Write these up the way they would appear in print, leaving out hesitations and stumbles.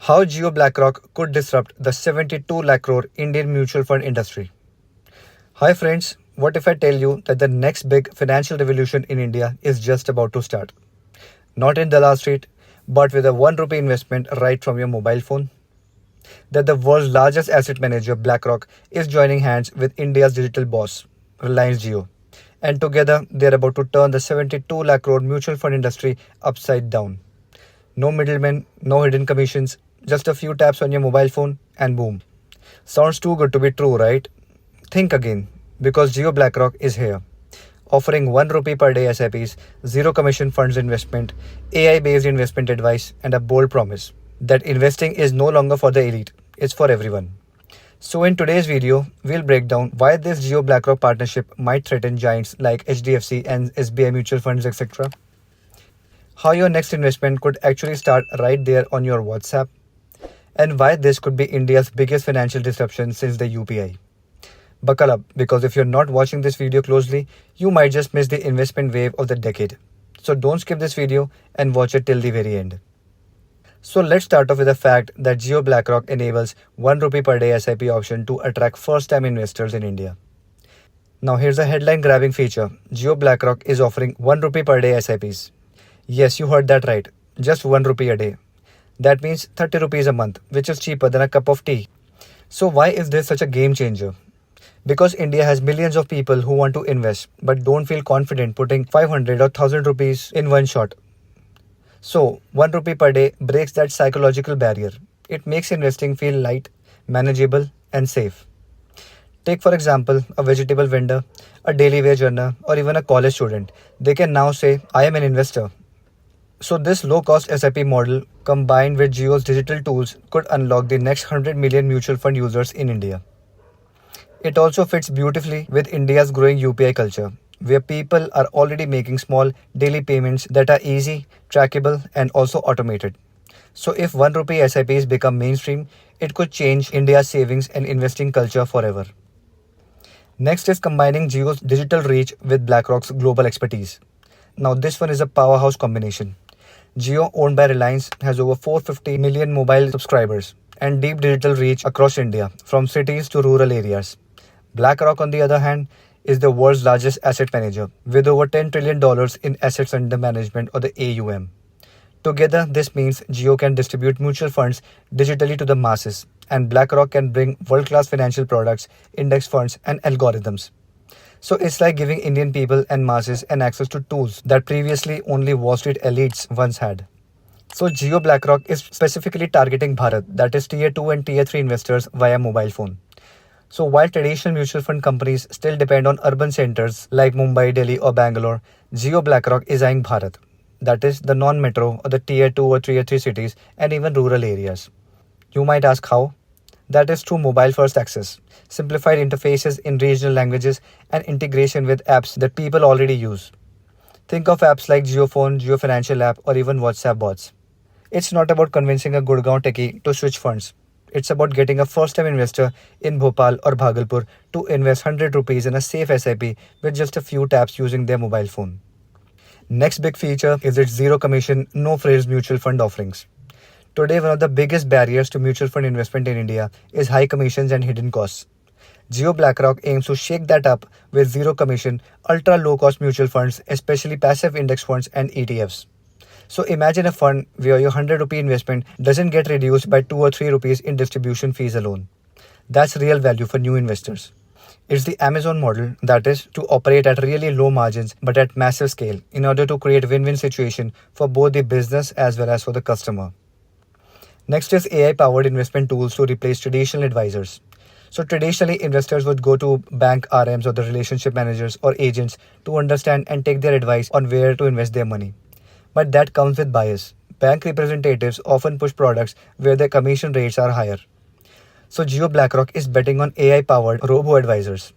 How Jio-BlackRock could disrupt the 72 lakh crore Indian mutual fund industry. Hi friends, what if I tell you that the next big financial revolution in India is just about to start? Not in Dalal Street, but with a 1 rupee investment right from your mobile phone? That the world's largest asset manager, BlackRock, is joining hands with India's digital boss, Reliance Jio. And together, they're about to turn the 72 lakh crore mutual fund industry upside down. No middlemen, no hidden commissions, just a few taps on your mobile phone and boom. Sounds too good to be true, right? Think again, because Jio BlackRock is here, offering 1 rupee per day SIPs, zero commission funds investment, AI-based investment advice, and a bold promise that investing is no longer for the elite, it's for everyone. So in today's video, we'll break down why this Jio BlackRock partnership might threaten giants like HDFC and SBI mutual funds, etc. How your next investment could actually start right there on your WhatsApp, and why this could be India's biggest financial disruption since the UPI. Buckle up, because if you're not watching this video closely, you might just miss the investment wave of the decade. So don't skip this video and watch it till the very end. So let's start off with the fact that Jio BlackRock enables 1 rupee per day SIP option to attract first-time investors in India. Now here's a headline-grabbing feature. Jio BlackRock is offering 1 rupee per day SIPs. Yes, you heard that right. Just 1 rupee a day. That means 30 rupees a month, which is cheaper than a cup of tea. So why is this such a game changer? Because India has millions of people who want to invest but don't feel confident putting 500 or 1000 rupees in one shot. So 1 rupee per day breaks that psychological barrier. It makes investing feel light, manageable and safe. Take for example a vegetable vendor, a daily wage earner or even a college student. They can now say, I am an investor. So this low-cost SIP model combined with Jio's digital tools could unlock the next 100 million mutual fund users in India. It also fits beautifully with India's growing UPI culture, where people are already making small daily payments that are easy, trackable and also automated. So if 1 rupee SIPs become mainstream, it could change India's savings and investing culture forever. Next is combining Jio's digital reach with BlackRock's global expertise. Now this one is a powerhouse combination. Jio, owned by Reliance, has over 450 million mobile subscribers and deep digital reach across India, from cities to rural areas. BlackRock, on the other hand, is the world's largest asset manager, with over $10 trillion in assets under management, or the AUM. Together, this means Jio can distribute mutual funds digitally to the masses, and BlackRock can bring world-class financial products, index funds, and algorithms. So it's like giving Indian people and masses an access to tools that previously only Wall Street elites once had. So Jio BlackRock is specifically targeting Bharat, that is Tier 2 and Tier 3 investors via mobile phone. So while traditional mutual fund companies still depend on urban centers like Mumbai, Delhi or Bangalore, Jio BlackRock is eyeing Bharat, that is the non-metro or the Tier 2 or Tier 3 cities and even rural areas. You might ask how? That is through mobile-first access, simplified interfaces in regional languages, and integration with apps that people already use. Think of apps like JioPhone, Jio Financial App, or even WhatsApp bots. It's not about convincing a Gurgaon techie to switch funds. It's about getting a first-time investor in Bhopal or Bhagalpur to invest 100 rupees in a safe SIP with just a few taps using their mobile phone. Next big feature is its zero commission, no frills mutual fund offerings. Today, one of the biggest barriers to mutual fund investment in India is high commissions and hidden costs. Jio BlackRock aims to shake that up with zero commission, ultra low cost mutual funds, especially passive index funds and ETFs. So imagine a fund where your 100 rupee investment doesn't get reduced by 2 or 3 rupees in distribution fees alone. That's real value for new investors. It's the Amazon model, that is, to operate at really low margins but at massive scale in order to create win-win situation for both the business as well as for the customer. Next is AI-powered investment tools to replace traditional advisors. So traditionally, investors would go to bank RMs or the relationship managers or agents to understand and take their advice on where to invest their money. But that comes with bias. Bank representatives often push products where their commission rates are higher. So Jio BlackRock is betting on AI-powered robo-advisors.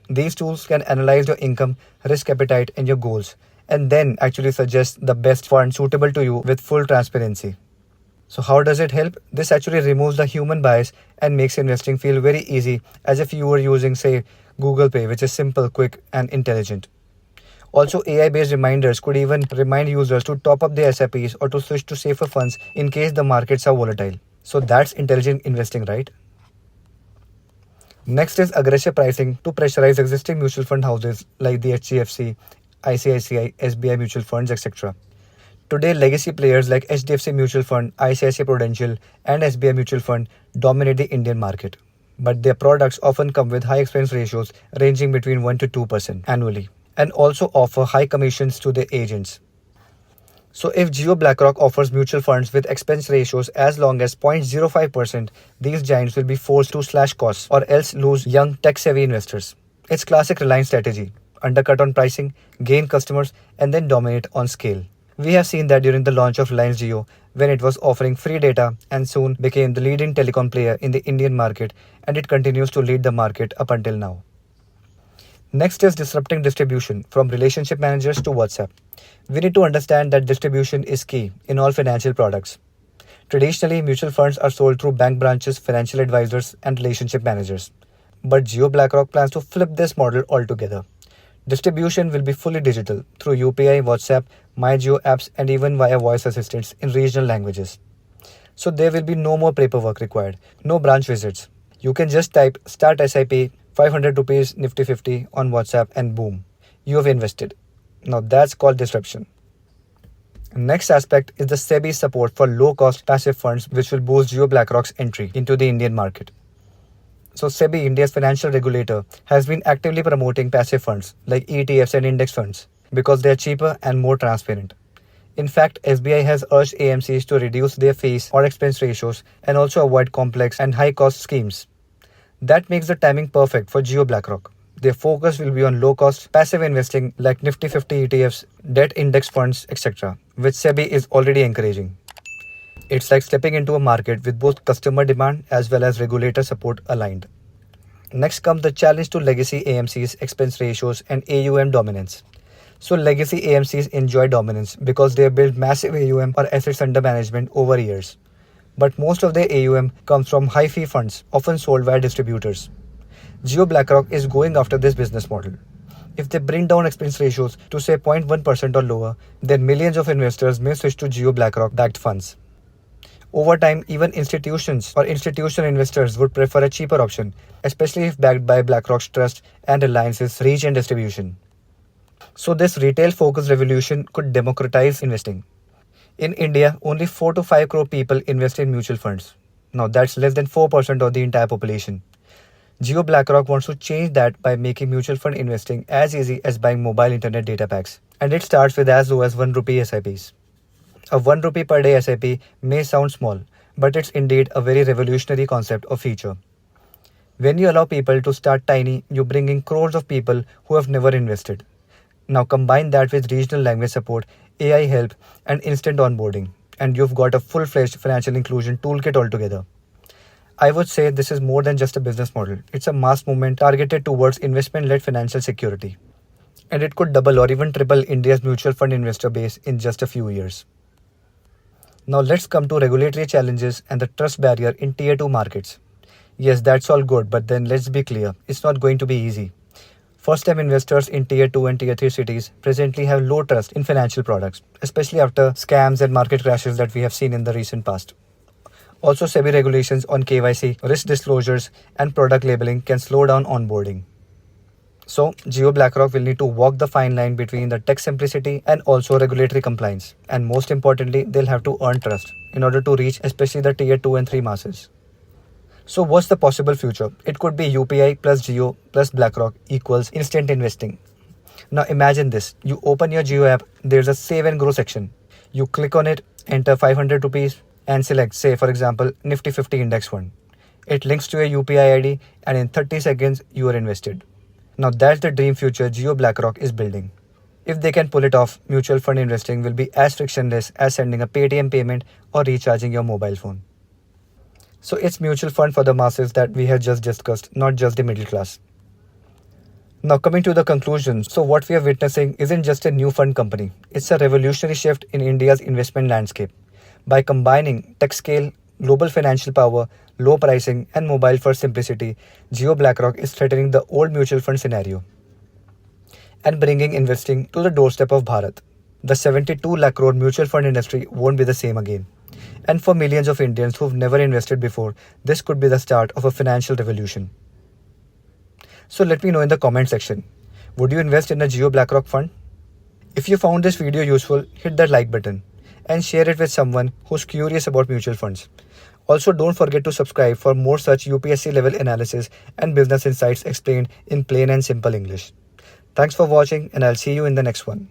These tools can analyze your income, risk appetite, and your goals, and then actually suggest the best fund suitable to you with full transparency. So how does it help? This actually removes the human bias and makes investing feel very easy, as if you were using, say, Google Pay, which is simple, quick, and intelligent. Also, AI-based reminders could even remind users to top up their SIPs or to switch to safer funds in case the markets are volatile. So that's intelligent investing, right? Next is aggressive pricing to pressurize existing mutual fund houses like the HDFC, ICICI, SBI mutual funds, etc. Today, legacy players like HDFC Mutual Fund, ICICI Prudential, and SBI Mutual Fund dominate the Indian market. But their products often come with high expense ratios ranging between 1 to 2% annually and also offer high commissions to their agents. So if Jio-BlackRock offers mutual funds with expense ratios as long as 0.05%, these giants will be forced to slash costs or else lose young tech-savvy investors. It's classic Reliance strategy: undercut on pricing, gain customers, and then dominate on scale. We have seen that during the launch of Reliance Jio, when it was offering free data and soon became the leading telecom player in the Indian market, and it continues to lead the market up until now. Next is disrupting distribution from relationship managers to WhatsApp. We need to understand that distribution is key in all financial products. Traditionally, mutual funds are sold through bank branches, financial advisors, and relationship managers. But Jio-BlackRock plans to flip this model altogether. Distribution will be fully digital through UPI, WhatsApp, MyJio apps, and even via voice assistants in regional languages. So there will be no more paperwork required, no branch visits. You can just type start SIP 500 rupees Nifty 50 on WhatsApp and boom, you have invested. Now that's called disruption. Next aspect is the SEBI support for low-cost passive funds, which will boost Jio-BlackRock's entry into the Indian market. So SEBI, India's financial regulator, has been actively promoting passive funds like ETFs and index funds because they are cheaper and more transparent. In fact, SBI has urged AMCs to reduce their fees or expense ratios and also avoid complex and high-cost schemes. That makes the timing perfect for Jio-BlackRock. Their focus will be on low-cost passive investing like Nifty 50 ETFs, debt index funds, etc., which SEBI is already encouraging. It's like stepping into a market with both customer demand as well as regulator support aligned. Next comes the challenge to legacy AMC's expense ratios and AUM dominance. So legacy AMCs enjoy dominance because they have built massive AUM or assets under management over years. But most of their AUM comes from high fee funds, often sold via distributors. Jio-BlackRock is going after this business model. If they bring down expense ratios to say 0.1% or lower, then millions of investors may switch to Jio-BlackRock backed funds. Over time, even institutions or institutional investors would prefer a cheaper option, especially if backed by BlackRock's trust and Reliance's reach and distribution. So this retail-focused revolution could democratize investing. In India, only 4 to 5 crore people invest in mutual funds. Now that's less than 4% of the entire population. Jio-BlackRock wants to change that by making mutual fund investing as easy as buying mobile internet data packs. And it starts with as low as 1 rupee SIPs. A 1 rupee per day SIP may sound small, but it's indeed a very revolutionary concept or feature. When you allow people to start tiny, you bring in crores of people who have never invested. Now combine that with regional language support, AI help, and instant onboarding, and you've got a full-fledged financial inclusion toolkit altogether. I would say this is more than just a business model. It's a mass movement targeted towards investment-led financial security. And it could double or even triple India's mutual fund investor base in just a few years. Now let's come to regulatory challenges and the trust barrier in Tier 2 markets. Yes, that's all good, but then let's be clear, it's not going to be easy. First-time investors in Tier 2 and Tier 3 cities presently have low trust in financial products, especially after scams and market crashes that we have seen in the recent past. Also, SEBI regulations on KYC, risk disclosures, and product labeling can slow down onboarding. So, Jio-BlackRock will need to walk the fine line between the tech simplicity and also regulatory compliance. And most importantly, they'll have to earn trust in order to reach especially the Tier 2 and 3 masses. So what's the possible future? It could be UPI plus Jio plus BlackRock equals instant investing. Now imagine this. You open your Jio app, there's a save and grow section. You click on it, enter 500 rupees and select, say for example, Nifty 50 index fund. It links to your UPI ID and in 30 seconds you are invested. Now that's the dream future Jio-BlackRock is building. If they can pull it off, mutual fund investing will be as frictionless as sending a Paytm payment or recharging your mobile phone. So it's mutual fund for the masses that we have just discussed, not just the middle class. Now coming to the conclusion, so what we are witnessing isn't just a new fund company, it's a revolutionary shift in India's investment landscape. By combining tech scale, global financial power, low pricing and mobile first simplicity, Jio-BlackRock is threatening the old mutual fund scenario and bringing investing to the doorstep of Bharat. The 72 lakh crore mutual fund industry won't be the same again. And for millions of Indians who've never invested before, this could be the start of a financial revolution. So let me know in the comment section, would you invest in a Jio BlackRock fund? If you found this video useful, hit that like button and share it with someone who's curious about mutual funds. Also, don't forget to subscribe for more such UPSC level analysis and business insights explained in plain and simple English. Thanks for watching, and I'll see you in the next one.